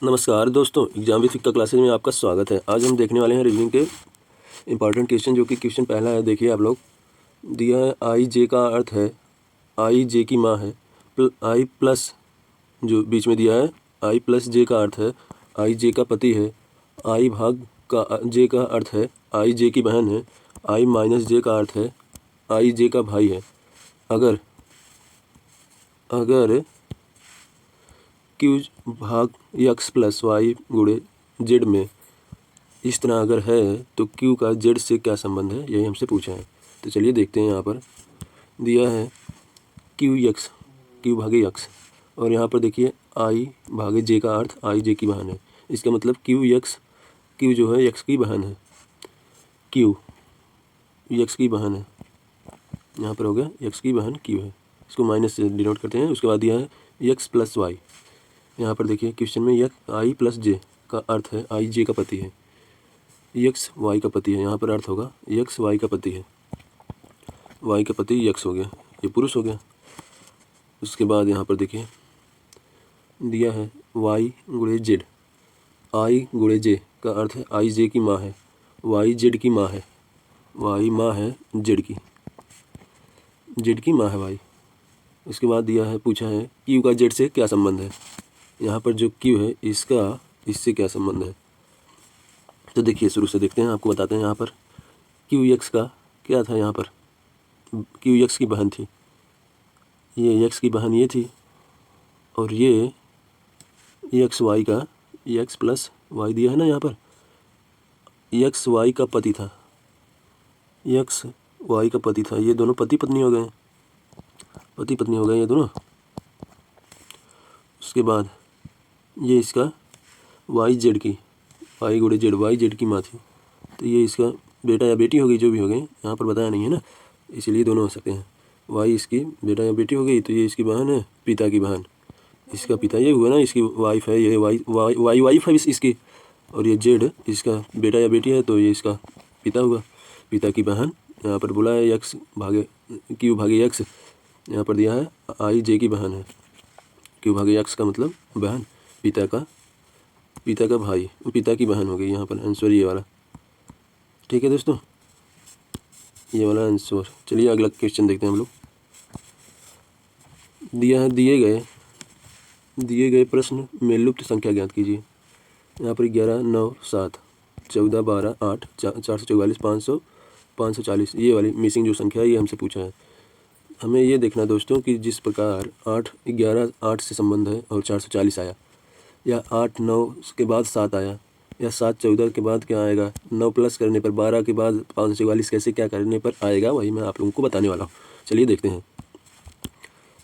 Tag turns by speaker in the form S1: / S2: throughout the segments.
S1: नमस्कार दोस्तों, exam with फिक्का क्लासेज में आपका स्वागत है। आज हम देखने वाले हैं रीजनिंग के इंपॉर्टेंट क्वेश्चन, जो कि क्वेश्चन पहला है। देखिए आप लोग, दिया है आई जे का अर्थ है आई जे की माँ है, आई प्लस जो बीच में दिया है आई प्लस जे का अर्थ है आई जे का पति है, आई भाग का जे का अर्थ है आई जे की बहन है, आई माइनस जे का अर्थ है आई जे का भाई है। अगर क्यू भाग यक्स प्लस वाई गुणे जेड में इस तरह अगर है तो क्यू का जेड से क्या संबंध है, यही हमसे पूछा है। तो चलिए देखते हैं। यहाँ पर दिया है क्यू भागे यक्स, और यहाँ पर देखिए आई भागे जे का अर्थ आई जे की बहन है। इसका मतलब क्यू जो है यक्स की बहन है, क्यू यक्स की बहन है। यहाँ पर हो गया यक्स की बहन क्यू है, इसको माइनस से डिनोट करते हैं। उसके बाद दिया है यक्स प्लस वाई। यहाँ पर देखिए क्वेश्चन में यक्स आई प्लस जे का अर्थ है आई जे का पति है, यक्स वाई का पति है। यहाँ पर अर्थ होगा यक्स वाई का पति है, वाई का पति यक्स हो गया, ये पुरुष हो गया। उसके बाद यहाँ पर देखिए दिया है वाई गुणे जेड, आई गुणे जे का अर्थ है आई जे की माँ है, वाई जेड की माँ है, वाई माँ है जेड की माँ है वाई। उसके बाद दिया है, पूछा है क्यू का जेड से क्या संबंध है। यहाँ पर जो क्यू है इसका इससे क्या संबंध है, तो देखिए शुरू से देखते हैं, आपको बताते हैं। यहाँ पर क्यू यक्स का क्या था, यहाँ पर क्यू यक्स की बहन थी, ये यक्स की बहन ये थी, और ये यक्स वाई का यक्स प्लस वाई दिया है ना। यहाँ पर यक्स वाई का पति था, यक्स वाई का पति था। ये दोनों पति पत्नी हो गए, पति पत्नी हो गए ये दोनों। उसके बाद ये इसका वाई जेड की, वाई गुणे जेड, वाई जेड की माँ थी, तो ये इसका बेटा या बेटी हो गई, जो भी हो गई। यहाँ पर बताया नहीं है ना, इसीलिए दोनों हो सकते हैं। वाई इसकी बेटा या बेटी हो गई, तो ये इसकी बहन है, पिता की बहन। इसका पिता ये हुआ ना, इसकी वाइफ है, ये वाइफ है इसकी, और ये जेड इसका बेटा या बेटी है, तो ये इसका पिता हुआ, पिता की बहन। यहाँ पर बोला है यक्स भागे क्यू भागे यक्स, यहाँ पर दिया है आई जे की बहन है। क्यू भागे यक्स का मतलब बहन, पिता का भाई, पिता की बहन हो गई। यहाँ पर आंसर ये वाला, ठीक है दोस्तों, ये वाला आंसर। चलिए अगला क्वेश्चन देखते हैं हम लोग। दिया है दिए गए प्रश्न में लुप्त संख्या ज्ञात कीजिए। यहाँ पर 11, 9, 7, 14, 12, 8, 444, 500, 540, ये वाली मिसिंग जो संख्या है ये हमसे पूछा है। हमें ये देखना दोस्तों कि जिस प्रकार 8 से संबंध है और 440 आया, या 8 9 के बाद 7 आया, या 7 14 के बाद क्या आएगा, 9 प्लस करने पर 12 के बाद 544 कैसे क्या करने पर आएगा, वही मैं आप लोगों को बताने वाला हूँ। चलिए देखते हैं।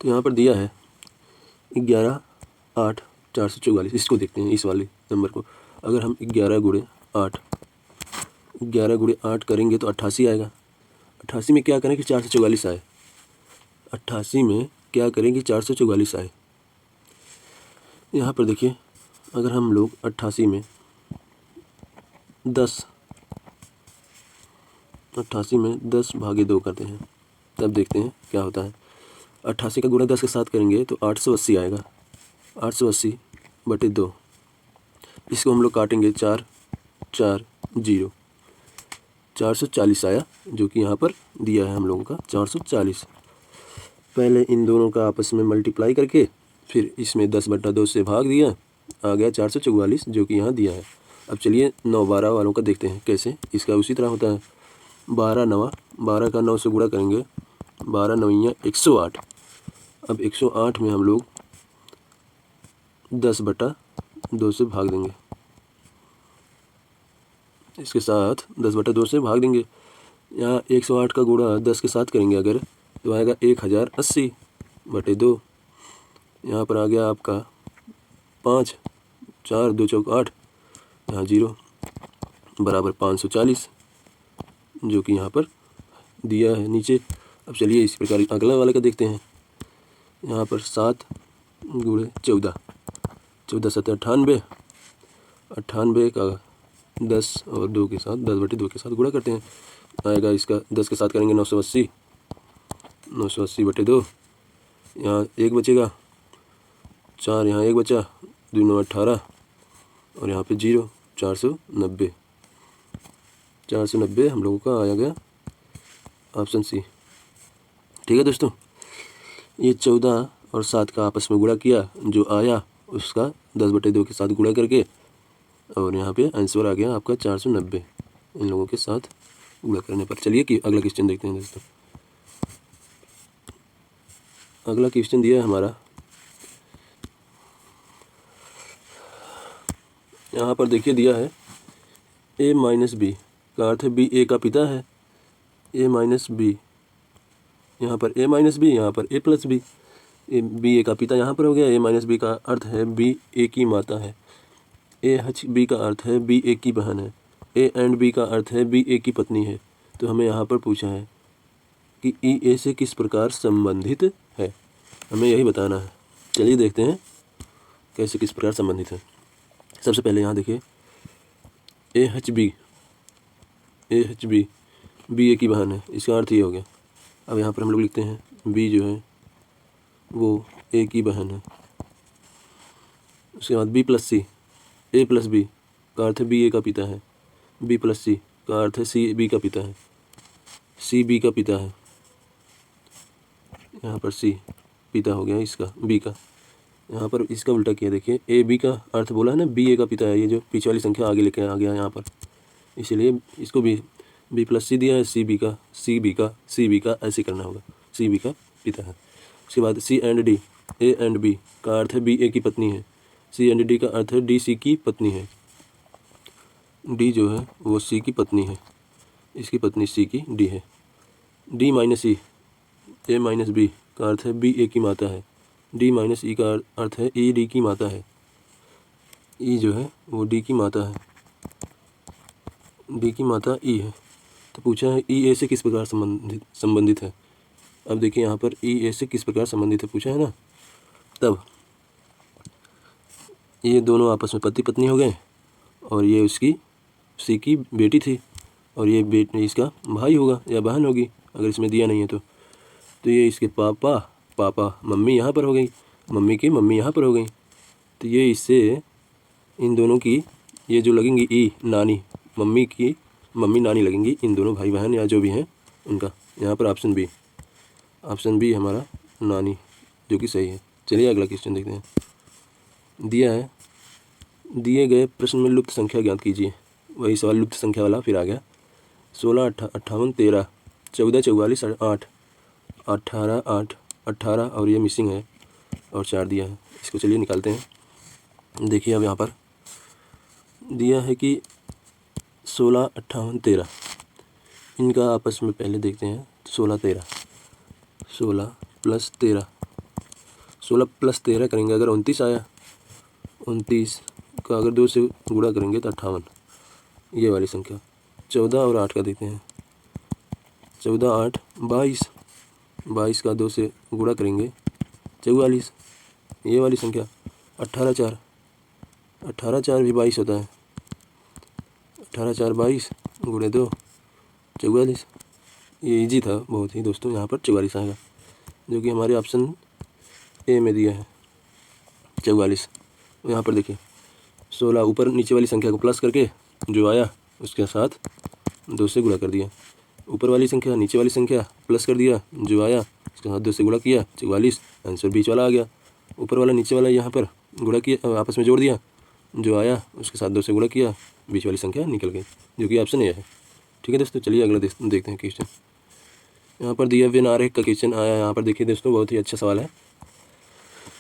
S1: तो यहाँ पर दिया है 11 8 444, इसको देखते हैं, इस वाले नंबर को। अगर हम 11 गुणे 8 करेंगे तो 88 आएगा। 88 में क्या करें कि 444 आए, 88 में क्या करेंगे 444 आए। यहाँ पर देखिए, अगर हम लोग 88 में 10 भागे 2 करते हैं, तब देखते हैं क्या होता है। 88 का गुणा 10 के साथ करेंगे तो 880 आएगा, 880 बटे 2। इसको हम लोग काटेंगे 4 4 0, 440 आया, जो कि यहाँ पर दिया है हम लोगों का 440। पहले इन दोनों का आपस में मल्टीप्लाई करके फिर इसमें 10 बटा 2 से भाग दिया, आ गया 444, जो कि यहाँ दिया है। अब चलिए 9 12 वालों का देखते हैं कैसे। इसका उसी तरह होता है, 12 का 9 से गुणा करेंगे, 12 9 108। अब 108 में हम लोग 10 बटा 2 से भाग देंगे, इसके साथ 10 बटा 2 से भाग देंगे। यहाँ 108 का गुणा 10 के साथ करेंगे अगर, तो आएगा 1080 बटे 2। यहाँ पर आ गया आपका 5 4 2 चौक 8, यहाँ 0 बराबर 540, जो कि यहाँ पर दिया है नीचे। अब चलिए इसी प्रकार अगला वाले का देखते हैं। यहाँ पर 7 गुणे 14, 14 7 98, 98 का 10 और 2 के साथ 10 बटे 2 के साथ गुणा करते हैं, आएगा इसका 10 के साथ करेंगे 980, 980 बटे 2। यहाँ 1 बचेगा, 4 यहाँ 1 बचा, 2 9 18, और यहाँ पे 0, 490। 490 हम लोगों का आया गया ऑप्शन सी। ठीक है दोस्तों, ये 14 और 7 का आपस में गुणा किया, जो आया उसका 10/2 के साथ गुणा करके, और यहाँ पे आंसर आ गया आपका 490 इन लोगों के साथ गुणा करने पर। चलिए कि अगला क्वेश्चन देखते हैं दोस्तों। अगला क्वेश्चन दिया है हमारा, यहाँ पर देखिए दिया है a माइनस बी का अर्थ है b a का पिता है। a माइनस बी, यहाँ पर a माइनस बी, यहाँ पर a plus B. b a का पिता यहाँ पर हो गया। a माइनस बी का अर्थ है b a की माता है। a h b का अर्थ है b a की बहन है। a एंड b का अर्थ है b a की पत्नी है। तो हमें यहाँ पर पूछा है कि e a से किस प्रकार संबंधित है, हमें यही बताना है। चलिए देखते हैं कैसे किस प्रकार संबंधित है। सबसे पहले यहाँ देखिए ए एच बी बी ए की बहन है, इसका अर्थ ये हो गया। अब यहाँ पर हम लोग लिखते हैं बी जो है वो ए की बहन है। उसके बाद बी प्लस सी, ए प्लस बी का अर्थ है बी ए का पिता है। बी प्लस सी का अर्थ है सी बी का पिता है। सी बी का पिता है, यहाँ पर सी पिता हो गया इसका बी का। यहाँ पर इसका उल्टा किया, देखिए ए बी का अर्थ बोला है ना, बी ए का पिता है। ये जो पीछे वाली संख्या आगे लेके आ गया यहाँ पर, इसीलिए इसको भी बी प्लस सी दिया है। सी बी का ऐसे करना होगा, सी बी का पिता है। उसके बाद C and D, A and B का अर्थ है बी ए की पत्नी है। सी एंड डी का अर्थ है डी सी की पत्नी है। डी जो है वो सी की पत्नी है, इसकी पत्नी सी की डी है। डी माइनस ई, ए माइनस बी का अर्थ है बी ए की माता है। डी माइनस ई का अर्थ है ई डी की माता है। ई जो है वो डी की माता है, डी की माता ई है। तो पूछा है ई ए से किस प्रकार संबंधित है। अब देखिए यहाँ पर ई ए से किस प्रकार संबंधित है पूछा है ना, तब ये दोनों आपस में पति पत्नी हो गए, और ये उसकी सी की बेटी थी, और ये इसका भाई होगा या बहन होगी अगर इसमें दिया नहीं है तो ये इसके पापा मम्मी यहाँ पर हो गई, मम्मी की मम्मी यहाँ पर हो गई। तो ये इससे इन दोनों की ये जो लगेंगी ई नानी, मम्मी की मम्मी नानी लगेंगी इन दोनों भाई बहन या जो भी हैं उनका। यहाँ पर ऑप्शन बी हमारा नानी, जो कि सही है। चलिए अगला क्वेश्चन देखते हैं। दिया है, दिए गए प्रश्न में लुप्त संख्या ज्ञात कीजिए। वही सवाल लुप्त संख्या वाला फिर आ गया। 16, 58, 13, 14, 44, 8, 18, 8, 18 और ये मिसिंग है और 4 दिया है। इसको चलिए निकालते हैं। देखिए अब यहाँ पर दिया है कि 16, 58, 13 इनका आपस में पहले देखते हैं। 16 प्लस 13, 16 प्लस 13 करेंगे अगर 29 आया, 29 का अगर 2 से गुणा करेंगे तो 58, ये वाली संख्या। 14 और 8 का देखते हैं। 14, 8, 22 का 2 से गुणा करेंगे 44, ये वाली संख्या। 18, 4 भी 22 होता है। 18, 4, 22 गुणे 2 44। ये इजी था बहुत ही दोस्तों, यहाँ पर 44 आएगा जो कि हमारे ऑप्शन ए में दिया है 44। यहाँ पर देखिए 16 ऊपर नीचे वाली संख्या को प्लस करके जो आया उसके साथ 2 से गुणा कर दिया। ऊपर वाली संख्या नीचे वाली संख्या प्लस कर दिया, जो आया उसके साथ 2 से गुणा किया 44, आंसर बीच वाला आ गया। ऊपर वाला नीचे वाला यहाँ पर गुणा किया, आपस में जोड़ दिया, जो आया उसके साथ 2 से गुणा किया, बीच वाली संख्या निकल गई, जो कि ऑप्शन ए है। ठीक है दोस्तों, चलिए अगला देखते हैं क्वेश्चन। यहाँ पर दिया विन आरेख का क्वेश्चन आया। यहाँ पर देखिए दोस्तों बहुत ही अच्छा सवाल है।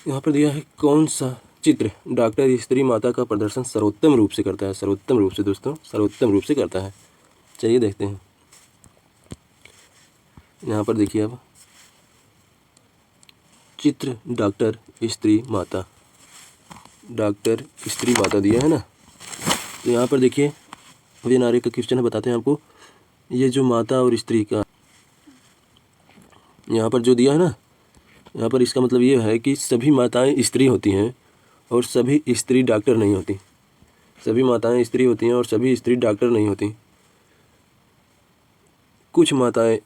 S1: यहाँ पर दिया है कौन सा चित्र डॉक्टर स्त्री माता का प्रदर्शन सर्वोत्तम रूप से करता है। सर्वोत्तम रूप से दोस्तों, सर्वोत्तम रूप से करता है। चलिए देखते हैं। यहाँ पर देखिए अब चित्र डॉक्टर स्त्री माता दिया है ना। तो यहाँ पर देखिए विन आरेख का क्वेश्चन है, बताते हैं आपको। ये जो माता और स्त्री का यहाँ पर जो दिया है ना, यहाँ पर इसका मतलब ये है कि सभी माताएं स्त्री होती हैं और सभी स्त्री डॉक्टर नहीं होती। सभी माताएं स्त्री होती हैं और सभी स्त्री डॉक्टर नहीं होती। कुछ माताएं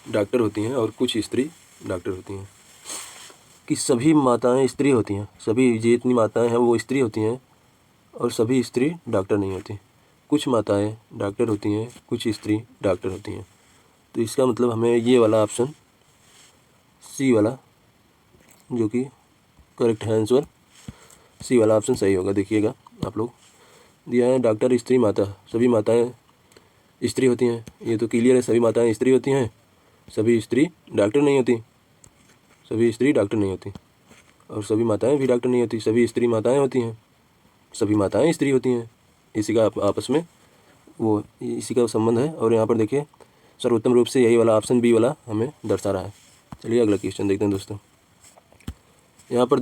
S1: डॉक्टर होती हैं और कुछ स्त्री डॉक्टर होती हैं। कि सभी माताएं स्त्री होती हैं, सभी जितनी माताएं हैं वो स्त्री होती हैं, और सभी स्त्री डॉक्टर नहीं होती। कुछ माताएं डॉक्टर होती हैं, कुछ स्त्री डॉक्टर होती हैं। तो इसका मतलब हमें ये वाला ऑप्शन सी वाला, जो कि करेक्ट है आंसर, सी वाला ऑप्शन सही होगा। देखिएगा आप लोग, दिया है डॉक्टर स्त्री माता, सभी माताएं स्त्री होती हैं, ये तो क्लियर है, सभी माताएं स्त्री होती हैं, सभी स्त्री डॉक्टर नहीं होती, सभी स्त्री डॉक्टर नहीं होती, और सभी माताएं भी डॉक्टर नहीं होती, सभी स्त्री माताएं होती हैं, सभी माताएं स्त्री होती हैं। इसी का आपस में वो इसी का संबंध है। और यहाँ पर देखिए सर्वोत्तम रूप से यही वाला ऑप्शन बी वाला हमें दर्शा रहा है। चलिए अगला क्वेश्चन देखते हैं दोस्तों। यहाँ पर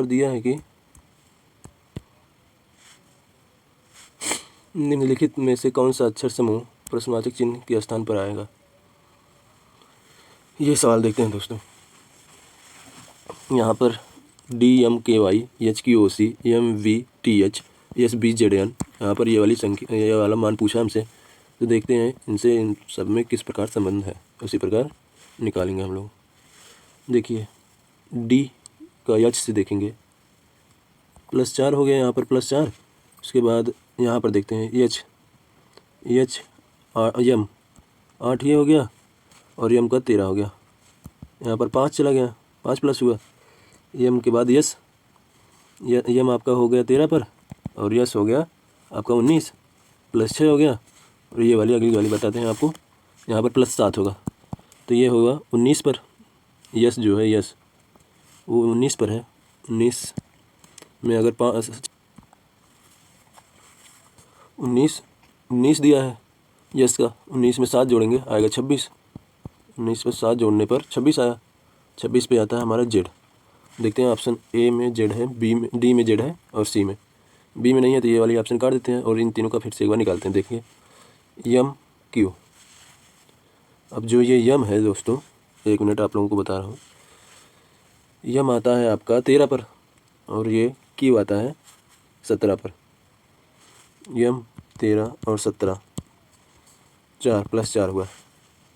S1: दिया है कि निम्नलिखित में से कौन सा अक्षर समूह प्रश्नवाचक चिन्ह के स्थान पर आएगा। ये सवाल देखते हैं दोस्तों। यहाँ पर DMKYHQOCMVTHSBZN, यहाँ पर ये वाली संख्या, ये वाला मान पूछा हमसे, तो देखते हैं इनसे इन सब में किस प्रकार संबंध है, उसी प्रकार निकालेंगे हम लोग। देखिए डी का एच से देखेंगे, +4 हो गया यहाँ पर, +4। उसके बाद यहाँ पर देखते हैं एच यम 8 ये हो गया, और यम का 13 हो गया। यहाँ पर 5 चला गया, 5 प्लस हुआ, यम के बाद यस, यम आपका हो गया 13 पर, और यस हो गया आपका 19, +6 हो गया। और ये वाली अगली वाली बताते हैं आपको, यहाँ पर +7 होगा, तो ये होगा 19 पर, यस जो है यस वो 19 पर है। 19 में अगर 19 दिया है यस का, 19 में 7 जोड़ेंगे आएगा 26, 19 में 7 जोड़ने पर 26 आया। 26 पे आता है हमारा जेड। देखते हैं ऑप्शन ए में जेड है, बी में डी में जेड है, और सी में, बी में नहीं है तो ये वाली ऑप्शन काट देते हैं, और इन तीनों का फिर से एक बार निकालते हैं। देखिए यम क्यू, अब जो ये यम है दोस्तों, 1 मिनट आप लोगों को बता रहा हूँ, यम आता है आपका 13 पर, और ये क्यू आता है 17 पर। यम 13 और 17, 4 +4 हुआ,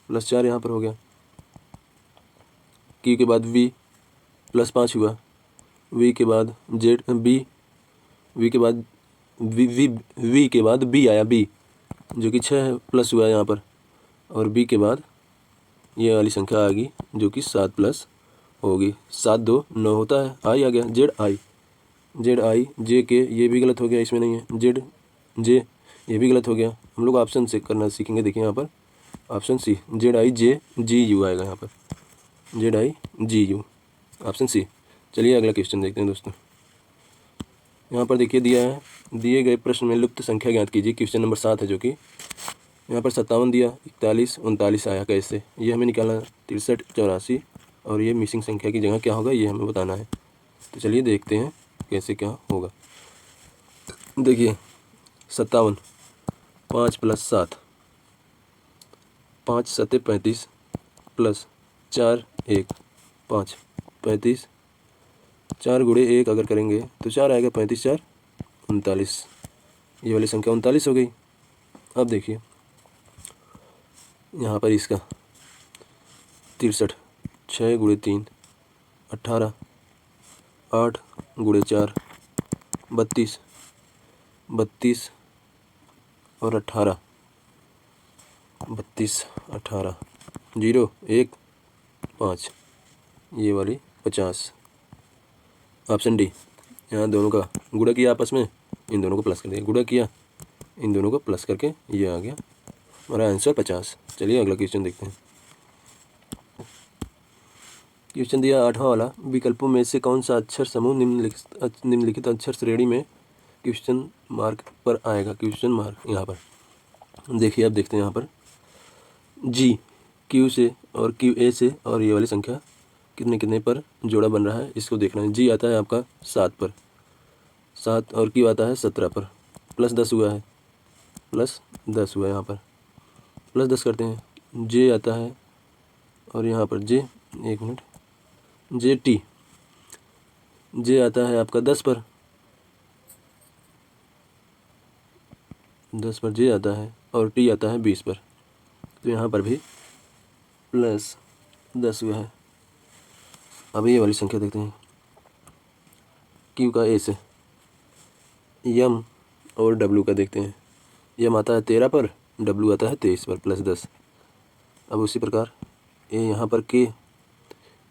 S1: +4 यहाँ पर हो गया। क्यू के बाद वी +5 हुआ, वी के बाद जेड बी, वी के बाद वी के बाद बी आया, बी जो कि 6 प्लस हुआ यहाँ पर, और बी के बाद ये वाली संख्या आ गई जो कि 7 प्लस होगी, 7 2 9 होता है, आई आ गया, जेड आई जे के, ये भी गलत हो गया, इसमें नहीं है, जेड जे ये भी गलत हो गया। हम लोग ऑप्शन से करना सीखेंगे। देखिए यहाँ पर option C, Z I J G U आएगा यहाँ पर, Z I G U, option C. चलिए अगला क्वेश्चन देखते हैं दोस्तों। यहाँ पर देखिए दिया है, दिए गए प्रश्न में लुप्त संख्या ज्ञात कीजिए। क्वेश्चन नंबर 7 है, जो कि यहाँ पर 57 दिया, 41 39 आया कैसे, ये हमें निकालना, 63 84, और ये मिसिंग संख्या की जगह क्या होगा ये हमें बताना है। तो चलिए देखते हैं कैसे क्या होगा। देखिए 57, 5 + 7, 5 7 35, +4 1 5 35, 4 × 1 अगर करेंगे तो 4 आएगा, 35 4 39, ये वाली संख्या 39 हो गई। अब देखिए यहाँ पर इसका 63, 6 × 3 18, 8 × 4 32, 32 और 18, 32 18 0 1 5, ये वाली 50, ऑप्शन डी। यहाँ दोनों का गुणा किया आपस में, इन दोनों को प्लस कर दिया, गुणा किया इन दोनों को प्लस करके, ये आ गया हमारा आंसर 50। चलिए अगला क्वेश्चन देखते हैं। क्वेश्चन दिया 8वां वाला, विकल्पों में से कौन सा अक्षर समूह निम्नलिखित अक्षर श्रेणी में क्वेश्चन मार्क पर आएगा। क्वेश्चन मार्क यहाँ पर देखिए, अब देखते हैं यहाँ पर जी क्यू से और क्यू ए से, और ये वाली संख्या कितने कितने पर जोड़ा बन रहा है इसको देखना है। जी आता है आपका 7 पर, 7, और क्यू आता है 17 पर, +10 हुआ है, +10 हुआ है यहाँ पर, +10 करते हैं। जे आता है, और यहाँ पर जे, 1 मिनट, जे टी, जे आता है आपका 10 पर, 10 पर जे आता है और टी आता है 20 पर, तो यहाँ पर भी +10 हुआ है। अब ये वाली संख्या देखते हैं, क्यू का ए से। यम और डब्लू का देखते हैं। यम आता है 13 पर, डब्लू आता है 23 पर, +10। अब उसी प्रकार ए यहाँ पर के,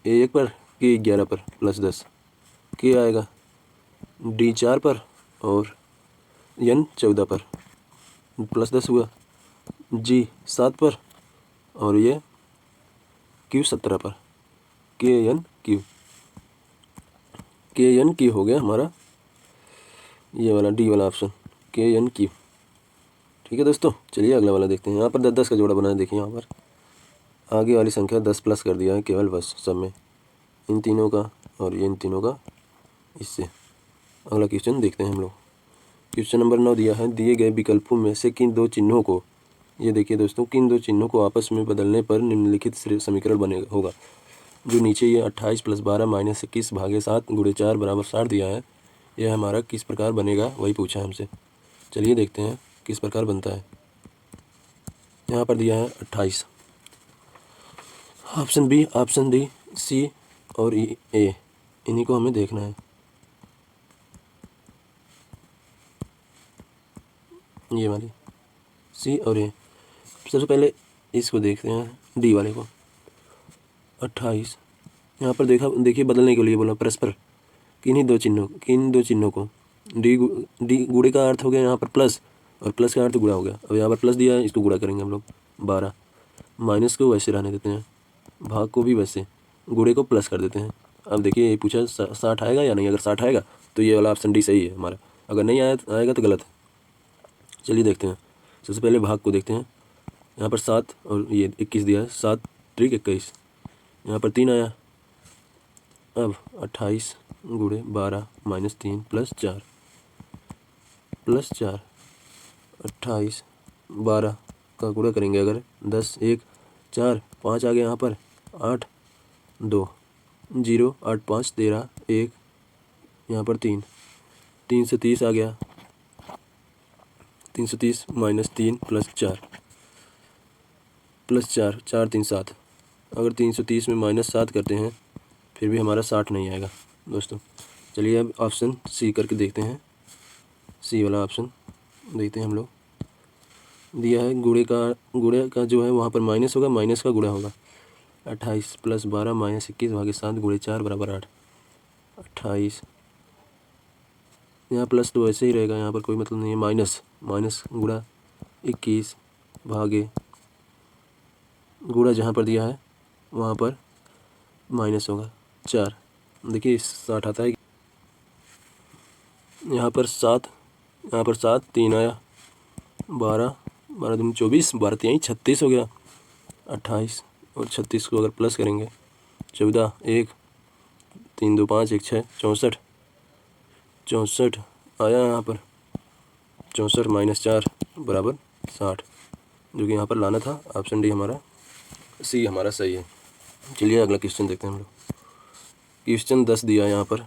S1: ए 1 पर, के 11 पर, +10। के आएगा डी 4 पर और एन 14 पर, +10 हुआ। जी 7 पर और ये क्यू 17 पर, के एन क्यू हो गया हमारा ये वाला डी वाला ऑप्शन, के एन क्यू। ठीक है दोस्तों, चलिए अगला वाला देखते हैं। यहाँ पर 10-10 का जोड़ा बना है, देखिए यहाँ पर आगे वाली संख्या 10 प्लस कर दिया है केवल, बस सब में, इन तीनों का और ये इन तीनों का इससे। अगला क्वेश्चन देखते हैं हम लोग। क्वेश्चन नंबर 9 दिया है, दिए गए विकल्पों में से किन दो चिन्हों को, ये देखिए दोस्तों, किन दो चिन्हों को आपस में बदलने पर निम्नलिखित समीकरण बनेगा होगा। जो नीचे ये 28 + 12 - 21 भागे 7 × 4 = 60 दिया है, यह हमारा किस प्रकार बनेगा वही पूछा है हमसे। चलिए देखते हैं किस प्रकार बनता है। यहाँ पर दिया है 28, ऑप्शन बी, ऑप्शन डी, सी और ए, इन्हीं को हमें देखना है। ये वाली सी और ए। सबसे पहले इसको देखते हैं, डी वाले को। 28 यहाँ पर देखिए बदलने के लिए बोला परस्पर, किन दो चिन्हों को। डी गुणे का अर्थ हो गया यहाँ पर प्लस, और प्लस का अर्थ गुणा हो गया। अब यहाँ पर प्लस दिया है, इसको गुणा करेंगे हम लोग 12, माइनस को वैसे रहने देते हैं, भाग को भी वैसे, गुणे को प्लस कर देते हैं। अब देखिए ये पूछा 60 आएगा या नहीं। अगर 60 आएगा तो ये वाला ऑप्शन डी सही है हमारा, अगर नहीं आएगा तो गलत है। चलिए देखते हैं, सबसे पहले भाग को देखते हैं। यहाँ पर 7 और ये 21 दिया है, 7 × 21, यहाँ पर 3 आया। अब 28 × 12 - 3 + 4 28 12 का गुणा करेंगे अगर, 10 1 4 5 आ गया यहाँ पर, 8 2 0 8 5 13 1, यहाँ पर 3 से 30 आ गया, 330 - 3 + 4 4 3 7। अगर 330 में -7 करते हैं फिर भी हमारा 60 नहीं आएगा दोस्तों। चलिए अब ऑप्शन सी करके देखते हैं, सी वाला ऑप्शन देखते हैं हम लोग। दिया है गुणे का जो है वहाँ पर माइनस होगा, माइनस का गुणा होगा। 28 + 12 - 21 भागे 7 × 4 = 8। 28 यहाँ प्लस तो वैसे ही रहेगा, यहाँ पर कोई मतलब नहीं है। माइनस गुणा 21 भागे गुणा जहाँ पर दिया है वहाँ पर माइनस होगा 4। देखिए 60 आता है, यहाँ पर 7 3 आया, 12 दूनी 24, 12 3 36 हो गया। 28 और 36 को अगर प्लस करेंगे, 14 1 3 2 5 1 6 64 आया यहाँ पर, 64 - 4 = 60, जो कि यहाँ पर लाना था। ऑप्शन डी हमारा, सी हमारा सही है। चलिए अगला क्वेश्चन देखते हैं हम लोग। क्वेश्चन 10 दिया है यहाँ पर,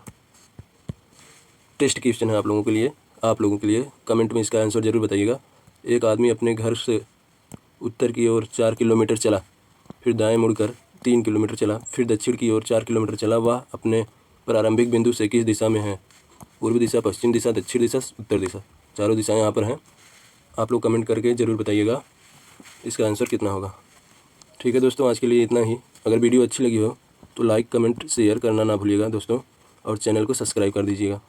S1: टेस्ट क्वेश्चन है आप लोगों के लिए। कमेंट में इसका आंसर जरूर बताइएगा। एक आदमी अपने घर से उत्तर की ओर 4 किलोमीटर चला, फिर दाएं मुड़कर 3 किलोमीटर चला, फिर दक्षिण की ओर 4 किलोमीटर चला। वह अपने प्रारंभिक बिंदु से किस दिशा में है? पूर्वी दिशा, पश्चिम दिशा, दक्षिण दिशा, उत्तर दिशा, चारों दिशाएं यहाँ पर हैं। आप लोग कमेंट करके ज़रूर बताइएगा इसका आंसर कितना होगा। ठीक है दोस्तों, आज के लिए इतना ही। अगर वीडियो अच्छी लगी हो तो लाइक, कमेंट, शेयर करना ना भूलिएगा दोस्तों, और चैनल को सब्सक्राइब कर दीजिएगा।